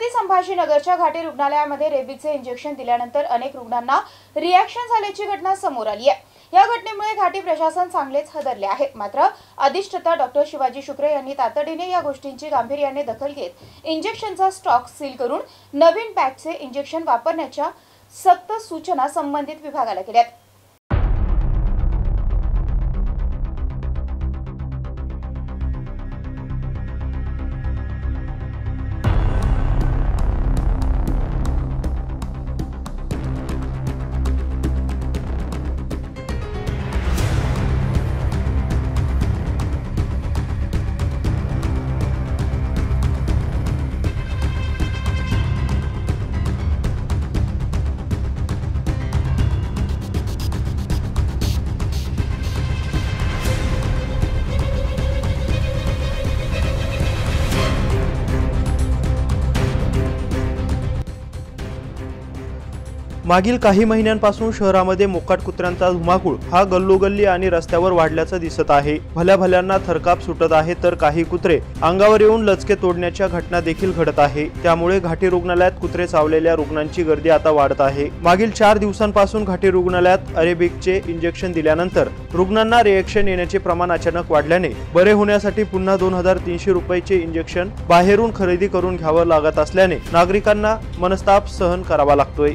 छत्रपती संभाजीनगरच्या घाटी रुग्णालयामध्ये रेबीजचे इंजेक्शन दिल्यानंतर अनेक रुग्णांना रिॲक्शन झाल्याची घटना समोर आली आहे। या घटनेमुळे घाटी प्रशासन चांगलेच हादरले आहे। मात्र अधिष्ठाता डॉक्टर शिवाजी शुक्रे यांनी तातडीने या गोष्टींची गांभीर्याने दखल घेत इंजेक्शनचा स्टॉक सील करून नवीन पॅकचे इंजेक्शन वापरण्याच्या सक्त सूचना संबंधित विभागाला केल्या। मागील काही महिन्यांपासून शहरामध्ये मोकाट कुत्र्यांचा धुमाकूळ हा गल्लोगल्ली आणि रस्त्यावर वाढल्याचं दिसत आहे। भल्याभल्यांना थरकाप सुटत आहे, तर काही कुत्रे अंगावर येऊन लचके तोडण्याच्या घटना देखील घडत आहे। त्यामुळे घाटी रुग्णालयात कुत्रे चावलेल्या रुग्णांची गर्दी आता वाढत आहे। मागील 4 दिवसांपासून घाटी रुग्णालयात अरेबिकचे इंजेक्शन दिल्यानंतर रुग्णांना रिएक्शन येण्याचे प्रमाण अचानक वाढल्याने बरे होण्यासाठी पुन्हा 2300 रुपयाचे इंजेक्शन बाहेरून खरेदी करून घ्यावं लागत असल्याने नागरिकांना मनस्ताप सहन करावा लागतोय।